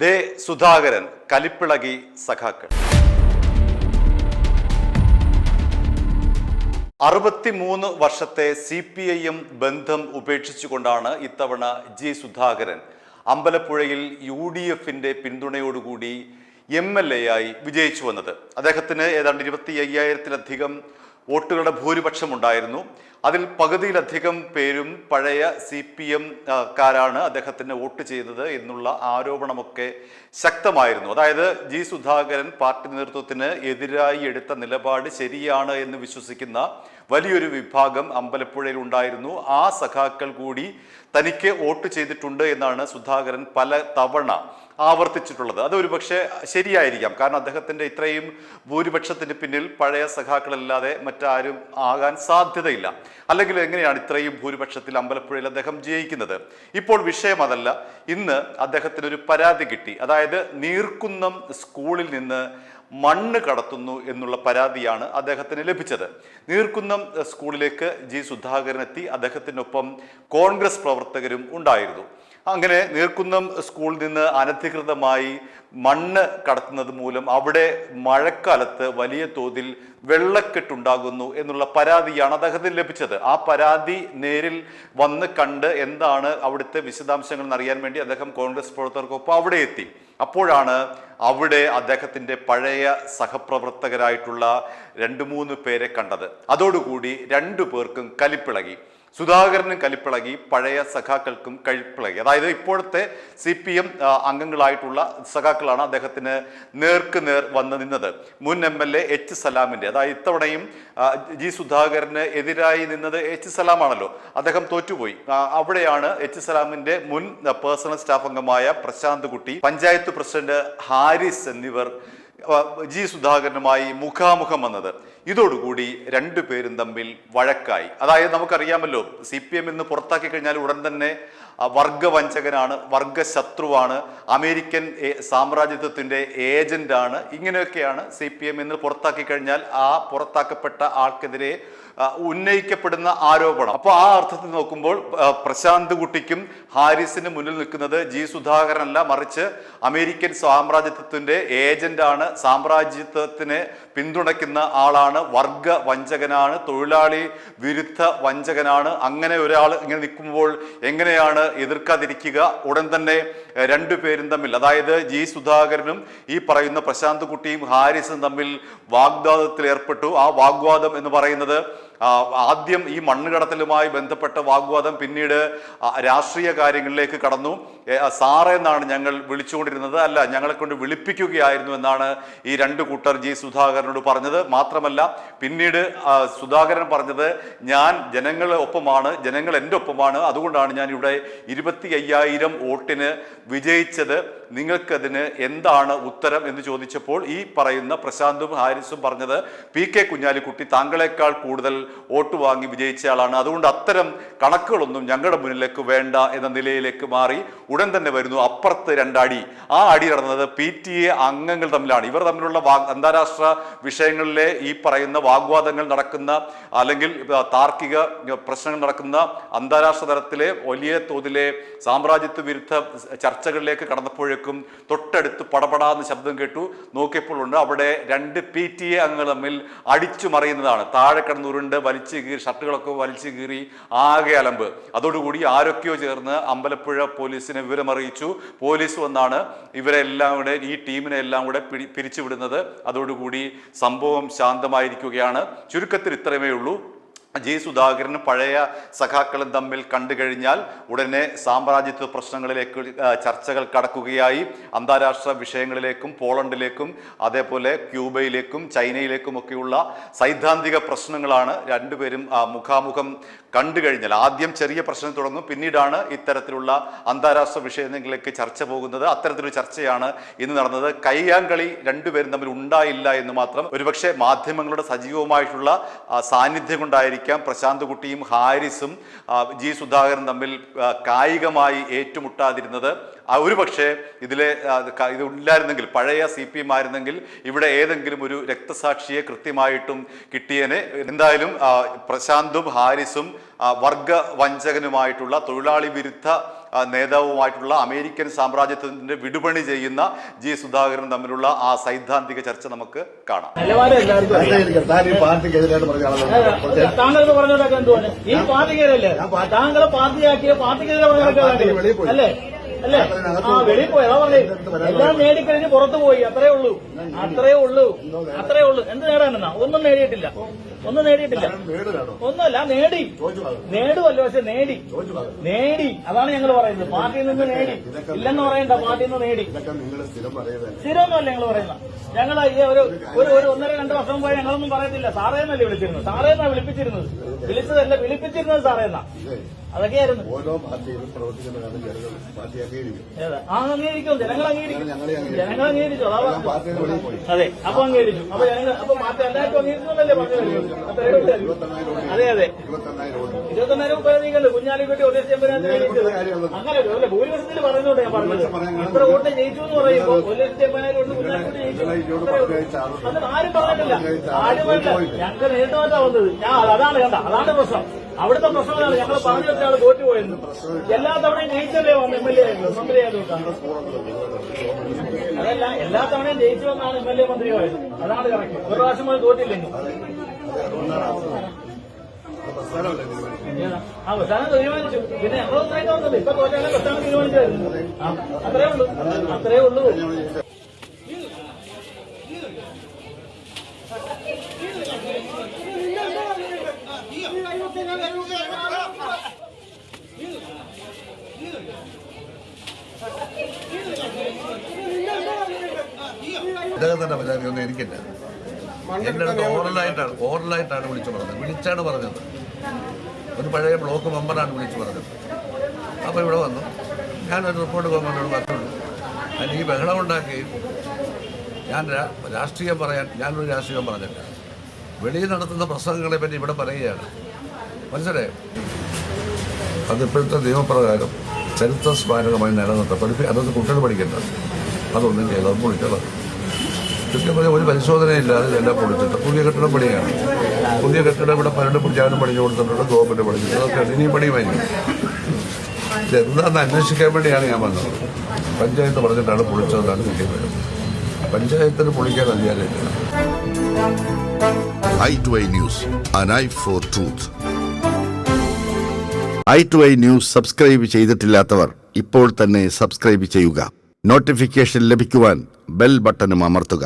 ദേ സുധാകരൻ കലിപ്പിളകി സഖാക്കൾ. 63 വർഷത്തെ CPIM ബന്ധം ഉപേക്ഷിച്ചുകൊണ്ടാണ് ഇത്തവണ ജി സുധാകരൻ അമ്പലപ്പുഴയിൽ UDF-ന്റെ പിന്തുണയോടുകൂടി MLA ആയി വിജയിച്ചു വന്നത്. അദ്ദേഹത്തിന് ഏതാണ്ട് 25,000-ലധികം വോട്ടുകളുടെ ഭൂരിപക്ഷം ഉണ്ടായിരുന്നു. അതിൽ പകുതിയിലധികം പേരും പഴയ CPM കാരാണ് അദ്ദേഹത്തിന് വോട്ട് ചെയ്തത് എന്നുള്ള ആരോപണമൊക്കെ ശക്തമായിരുന്നു. അതായത് ജി സുധാകരൻ പാർട്ടി നേതൃത്വത്തിന് എതിരായി എടുത്ത നിലപാട് ശരിയാണ് എന്ന് വിശ്വസിക്കുന്ന വലിയൊരു വിഭാഗം അമ്പലപ്പുഴയിൽ ഉണ്ടായിരുന്നു. ആ സഖാക്കൾ കൂടി തനിക്ക് വോട്ട് ചെയ്തിട്ടുണ്ട് എന്നാണ് സുധാകരൻ പല തവണ ആവർത്തിച്ചിട്ടുള്ളത്. അതൊരു പക്ഷേ ശരിയായിരിക്കാം. കാരണം അദ്ദേഹത്തിൻ്റെ ഇത്രയും ഭൂരിപക്ഷത്തിന് പിന്നിൽ പഴയ സഖാക്കളല്ലാതെ മറ്റാരും ആകാൻ സാധ്യതയില്ല. അല്ലെങ്കിൽ എങ്ങനെയാണ് ഇത്രയും ഭൂരിപക്ഷത്തിൽ അമ്പലപ്പുഴയിൽ അദ്ദേഹം ജയിക്കുന്നത്? ഇപ്പോൾ വിഷയം അതല്ല. ഇന്ന് അദ്ദേഹത്തിനൊരു പരാതി കിട്ടി. അതായത് നീർക്കുന്നം സ്കൂളിൽ നിന്ന് മണ്ണ് കടത്തുന്നു എന്നുള്ള പരാതിയാണ് അദ്ദേഹത്തിന് ലഭിച്ചത്. നീർക്കുന്നം സ്കൂളിലേക്ക് ജി സുധാകരൻ എത്തി. അദ്ദേഹത്തിനൊപ്പം കോൺഗ്രസ് പ്രവർത്തകരും ഉണ്ടായിരുന്നു. അങ്ങനെ നീർക്കുന്നം സ്കൂളിൽ നിന്ന് അനധികൃതമായി മണ്ണ് കടത്തുന്നത് മൂലം അവിടെ മഴക്കാലത്ത് വലിയ തോതിൽ വെള്ളക്കെട്ടുണ്ടാകുന്നു എന്നുള്ള പരാതിയാണ് അദ്ദേഹത്തിന് ലഭിച്ചത്. ആ പരാതി നേരിൽ വന്ന് കണ്ട് എന്താണ് അവിടുത്തെ വിശദാംശങ്ങൾ എന്നറിയാൻ വേണ്ടി അദ്ദേഹം കോൺഗ്രസ് പ്രവർത്തകർക്കൊപ്പം അവിടെ എത്തി. അപ്പോഴാണ് അവിടെ അദ്ദേഹത്തിൻ്റെ പഴയ സഹപ്രവർത്തകരായിട്ടുള്ള 2-3 പേരെ കണ്ടത്. അതോടുകൂടി 2 പേർക്കും കലിപ്പിളകി. സുധാകരനും കലിപ്പിളകി, പഴയ സഖാക്കൾക്കും കലിപ്പിളകി. അതായത് ഇപ്പോഴത്തെ CPM അംഗങ്ങളായിട്ടുള്ള സഖാക്കളാണ് അദ്ദേഹത്തിന് നേർക്കുനേർ വന്ന് നിന്നത്. മുൻ MLA H. സലാമിൻ്റെ, അതായത് ഇത്തവണയും ജി സുധാകരന് എതിരായി നിന്നത് H. സലാമാണല്ലോ. അദ്ദേഹം തോറ്റുപോയി. അവിടെയാണ് H. സലാമിൻ്റെ മുൻ പേഴ്സണൽ സ്റ്റാഫ് അംഗമായ പ്രശാന്ത് കുട്ടി, പഞ്ചായത്ത് പ്രസിഡന്റ് ഹാരിസ് എന്നിവർ ജി സുധാകരനുമായി മുഖാമുഖം വന്നത്. ഇതോടുകൂടി 2 പേരും തമ്മിൽ വഴക്കായി. അതായത് നമുക്കറിയാമല്ലോ, CPM ഇന്ന് പുറത്താക്കി കഴിഞ്ഞാൽ ഉടൻ തന്നെ വർഗവഞ്ചകനാണ്, വർഗശത്രുവാണ്, അമേരിക്കൻ സാമ്രാജ്യത്വത്തിൻ്റെ ഏജന്റാണ്. ഇങ്ങനെയൊക്കെയാണ് CPM ഇന്ന് പുറത്താക്കി കഴിഞ്ഞാൽ ആ പുറത്താക്കപ്പെട്ട ആൾക്കെതിരെ ഉന്നയിക്കപ്പെടുന്ന ആരോപണം. അപ്പോൾ ആ അർത്ഥത്തിൽ നോക്കുമ്പോൾ പ്രശാന്ത് കുട്ടിക്കും ഹാരിസിന് മുന്നിൽ നിൽക്കുന്നത് ജി സുധാകരനല്ല, മറിച്ച് അമേരിക്കൻ സാമ്രാജ്യത്വത്തിൻ്റെ ഏജന്റാണ്, സാമ്രാജ്യത്വത്തിനെ പിന്തുണയ്ക്കുന്ന ആളാണ്, വർഗ വഞ്ചകനാണ്, തൊഴിലാളി വിരുദ്ധ വഞ്ചകനാണ്. അങ്ങനെ ഒരാൾ ഇങ്ങനെ നിൽക്കുമ്പോൾ എങ്ങനെയാണ് എതിർക്കാതിരിക്കുക? ഉടൻ തന്നെ 2 പേരും തമ്മിൽ, അതായത് ജി സുധാകരനും ഈ പറയുന്ന പ്രശാന്ത് കുട്ടിയും ഹാരിസും തമ്മിൽ വാഗ്വാദത്തിൽ ഏർപ്പെട്ടു. ആ വാഗ്വാദം എന്ന് പറയുന്നത് ആദ്യം ഈ മണ്ണുകടത്തലുമായി ബന്ധപ്പെട്ട വാഗ്വാദം പിന്നീട് രാഷ്ട്രീയ കാര്യങ്ങളിലേക്ക് കടന്നു. സാറേ എന്നാണ് ഞങ്ങൾ വിളിച്ചുകൊണ്ടിരുന്നത്, അല്ല ഞങ്ങളെ കൊണ്ട് വിളിപ്പിക്കുകയായിരുന്നു എന്നാണ് ഈ 2 കൂട്ടർ ജി സുധാകരനോട് പറഞ്ഞത്. മാത്രമല്ല പിന്നീട് സുധാകരൻ പറഞ്ഞത്, ഞാൻ ജനങ്ങളുടെ ഒപ്പമാണ്, ജനങ്ങൾ എൻ്റെ ഒപ്പമാണ്, അതുകൊണ്ടാണ് ഞാൻ ഇവിടെ 25,000 വോട്ടിന് വിജയിച്ചത്, നിങ്ങൾക്കതിന് എന്താണ് ഉത്തരം എന്ന് ചോദിച്ചപ്പോൾ ഈ പറയുന്ന പ്രശാന്തും ഹാരിസും പറഞ്ഞത്, PK കുഞ്ഞാലിക്കുട്ടി താങ്കളെക്കാൾ കൂടുതൽ വോട്ട് വാങ്ങി വിജയിച്ചയാളാണ്, അതുകൊണ്ട് അത്തരം കണക്കുകളൊന്നും ഞങ്ങളുടെ മുന്നിലേക്ക് വേണ്ട എന്ന നിലയിലേക്ക് മാറി. ഉടൻ തന്നെ വരുന്നു അപ്പുറത്ത് 2 അടി. ആ അടി നടന്നത് PTA അംഗങ്ങൾ തമ്മിലാണ്. ഇവർ തമ്മിലുള്ള അന്താരാഷ്ട്ര വിഷയങ്ങളിലെ ഈ പറയുന്ന വാഗ്വാദങ്ങൾ നടക്കുന്ന, അല്ലെങ്കിൽ താർക്കിക പ്രശ്നങ്ങൾ നടക്കുന്ന അന്താരാഷ്ട്ര തലത്തിലെ വലിയ തോതിലെ സാമ്രാജ്യത്വ വിരുദ്ധ ചർച്ചകളിലേക്ക് കടന്നപ്പോഴേക്കും തൊട്ടടുത്ത് പടപടാന്ന് ശബ്ദം കേട്ടു. നോക്കിയപ്പോൾ ഉണ്ട് അവിടെ 2 PTA അംഗങ്ങൾ തമ്മിൽ അടിച്ചു മറിയുന്നതാണ്. താഴെ കിടന്നുരുണ്ട് വലിച്ചു കീറി, ഷർട്ടുകളൊക്കെ വലിച്ചു കീറി, ആകെ അലമ്പ്. അതോടുകൂടി ആരൊക്കെയോ ചേർന്ന് അമ്പലപ്പുഴ പോലീസിനെ വിവരമറിയിച്ചു. പോലീസ് വന്നാണ് ഇവരെല്ലാം കൂടെ, ഈ ടീമിനെ എല്ലാം കൂടെ പിരിച്ചുവിടുന്നത്. അതോടുകൂടി സംഭവം ശാന്തമായിരിക്കുകയാണ്. ചുരുക്കത്തിൽ ഇത്രമേ ഉള്ളൂ. ജി സുധാകരനും പഴയ സഖാക്കളും തമ്മിൽ കണ്ടു കഴിഞ്ഞാൽ ഉടനെ സാമ്രാജ്യത്വ പ്രശ്നങ്ങളിലേക്ക് ചർച്ചകൾ കടക്കുകയായി. അന്താരാഷ്ട്ര വിഷയങ്ങളിലേക്കും പോളണ്ടിലേക്കും അതേപോലെ ക്യൂബയിലേക്കും ചൈനയിലേക്കും ഒക്കെയുള്ള സൈദ്ധാന്തിക പ്രശ്നങ്ങളാണ് 2 പേരും മുഖാമുഖം കണ്ടു കഴിഞ്ഞാൽ. ആദ്യം ചെറിയ പ്രശ്നം തുടങ്ങും, പിന്നീടാണ് ഇത്തരത്തിലുള്ള അന്താരാഷ്ട്ര വിഷയങ്ങളിലേക്ക് ചർച്ച പോകുന്നത്. അത്തരത്തിലൊരു ചർച്ചയാണ് ഇന്ന് നടന്നത്. കയ്യാങ്കളി 2 പേരും തമ്മിൽ ഉണ്ടായില്ല എന്ന് മാത്രം. ഒരുപക്ഷെ മാധ്യമങ്ങളുടെ സജീവമായിട്ടുള്ള സാന്നിധ്യം കൊണ്ടായിരിക്കും പ്രശാന്ത് കുട്ടിയും ഹാരിസും ജി സുധാകരൻ തമ്മിൽ കായികമായി ഏറ്റുമുട്ടാതിരുന്നത്. ഒരുപക്ഷെ ഇത് ഇല്ലായിരുന്നെങ്കിൽ, പഴയ CPM ആയിരുന്നെങ്കിൽ ഇവിടെ ഏതെങ്കിലും ഒരു രക്തസാക്ഷിയെ കൃത്യമായിട്ടും കിട്ടിയേനെ. എന്തായാലും പ്രശാന്തും ഹാരിസും വർഗ വഞ്ചകനുമായിട്ടുള്ള തൊഴിലാളി വിരുദ്ധ നേതാവുമായിട്ടുള്ള അമേരിക്കൻ സാമ്രാജ്യത്തിന്റെ വിടുപണി ചെയ്യുന്ന ജി സുധാകരൻ തമ്മിലുള്ള ആ സൈദ്ധാന്തിക ചർച്ച നമുക്ക് കാണാം. താങ്കൾക്ക് പറഞ്ഞതൊക്കെ എന്തുവാണ്? ഈ പാർട്ടിക്കെതിരല്ലേ താങ്കളെ പാർട്ടിയാക്കിയ പാർട്ടിക്കെതിരെ അല്ലേ? അല്ലേ? ആ വെളിയിൽ പോയി. അതാ പറഞ്ഞേ, എല്ലാം നേടിക്കഴിഞ്ഞ് പുറത്തു പോയി. അത്രേ ഉള്ളൂ. എന്ത് നേടാനെന്നാ? ഒന്നും നേടിയിട്ടില്ല. ഒന്നുമല്ല, നേടുമല്ലോ. പക്ഷെ നേടി അതാണ് ഞങ്ങൾ പറയുന്നത്. പാർട്ടിയിൽ നിന്ന് നേടി ഇല്ലെന്ന് പറയണ്ട. പാർട്ടിയിൽ നിന്ന് നേടി സ്ഥിരമൊന്നുമല്ല ഞങ്ങൾ പറയുന്നത്. ഞങ്ങൾ ഒരു 1.5-2 വർഷം മുമ്പ് ഞങ്ങളൊന്നും പറയത്തില്ല. സാറേന്നല്ലേ വിളിച്ചിരുന്നത്? സാറേന്നാ വിളിപ്പിച്ചിരുന്നത് സാറേന്നാ. അതൊക്കെയായിരുന്നു. ഓരോ പാർട്ടിയിലും പ്രവർത്തിക്കുന്ന അംഗീകരിക്കും. ജനങ്ങൾ അംഗീകരിച്ചു. അതെ, അപ്പൊ അംഗീകരിച്ചു. അപ്പൊ മാറ്റം എല്ലാവർക്കും അംഗീകരിക്കുന്നല്ലേ പറഞ്ഞു. അതെ 29,000 ഉപയോഗിക്കണ്ട്. കുഞ്ഞാലിക്കുട്ടി ഒരു ലക്ഷം അങ്ങനെ ഭൂരിപക്ഷത്തിൽ പറഞ്ഞോണ്ട് ഞാൻ പറഞ്ഞത്. ഇത്ര വോട്ട് ജയിച്ചു എന്ന് പറയുമ്പോ 1,80,000 വോട്ട് കുഞ്ഞാലിക്കുട്ടി ജയിച്ചു. അത് ആരും പറഞ്ഞിട്ടില്ല. ഞങ്ങൾക്ക് നേരിട്ടാ വന്നത്. അതാണ് പ്രശ്നം. അവിടുത്തെ പ്രശ്നമാണ്. ഞങ്ങൾ പറഞ്ഞു വെച്ചാൽ തോറ്റുപോയെന്ന്. എല്ലാ തവണയും ജയിച്ചല്ലേ വന്ന് MLA ആയിരുന്നു, മന്ത്രി ആയതുകൊണ്ടാണ്. അതല്ല, എല്ലാ തവണയും ജയിച്ചു വന്നാണ് MLA മന്ത്രിയായത്. അതാണ് കറക്റ്റ്. ഒരു പ്രാവശ്യം പോലും തോറ്റില്ലെങ്കിൽ ആ പ്രസ്ഥാനം തീരുമാനിച്ചു. പിന്നെ ഞങ്ങളൊന്നായിട്ട് വന്നത്. ഇപ്പൊ തോറ്റാലും പ്രസ്ഥാനം തീരുമാനിച്ചായിരുന്നു. അത്രേ ഉള്ളൂ. ഇദ്ദേഹത്തിന്റെ പരാതിയൊന്നും എനിക്കില്ല. എൻ്റെ അടുത്ത് ഓറലായിട്ടാണ് വിളിച്ചാണ് പറഞ്ഞത്. ഒരു പഴയ ബ്ലോക്ക് മെമ്പറാണ് വിളിച്ചു പറഞ്ഞത്. അപ്പോൾ ഇവിടെ വന്നു. ഞാനൊരു റിപ്പോർട്ട് ഗവൺമെൻറ്റോട് പറഞ്ഞുള്ളൂ. അതിന് ഈ ബഹളമുണ്ടാക്കി ഞാനൊരു രാഷ്ട്രീയം പറഞ്ഞില്ല. വെളിയിൽ നടത്തുന്ന പ്രസംഗങ്ങളെ പറ്റി ഇവിടെ പറയുകയാണ്. മനസ്സിലായോ? അതിപ്പോഴത്തെ നിയമപ്രകാരം ചരിത്ര സ്മാരകമായി നിലനിർത്താം. അതൊന്ന് കുട്ടികൾ പഠിക്കേണ്ടത്. അതൊന്നും ചെയ്തത് പൊളിച്ചത്. ചുറ്റും പറഞ്ഞാൽ ഒരു പരിശോധനയില്ലാതെ ഇതെല്ലാം പൊളിച്ചിട്ട് പുതിയ കെട്ടിടം പണിയാണ്. പുതിയ കെട്ടിടം ഇവിടെ പലരുടെ പിടിച്ചാലും പണിഞ്ഞു കൊടുത്തിട്ടുണ്ട്. ഗവൺമെൻറ് പഠിച്ചിട്ട് അതൊക്കെ ഇനിയും പണിയുമായിരിക്കും. ഇതെന്താണെന്ന് അന്വേഷിക്കാൻ വേണ്ടിയാണ് ഞാൻ വന്നത്. പഞ്ചായത്ത് പറഞ്ഞിട്ടാണ് പൊളിച്ചതെന്നാണ് കിട്ടിയ വരും. പഞ്ചായത്തിന് പൊളിക്കാൻ അധികാരമില്ല. i2i News, an eye for truth. i2i News subscribe ചെയ്തിട്ടില്ലാത്തവർ ഇപ്പോൾ തന്നെ സബ്സ്ക്രൈബ് ചെയ്യുക. നോട്ടിഫിക്കേഷൻ ലഭിക്കുവാൻ ബെൽ ബട്ടണും അമർത്തുക.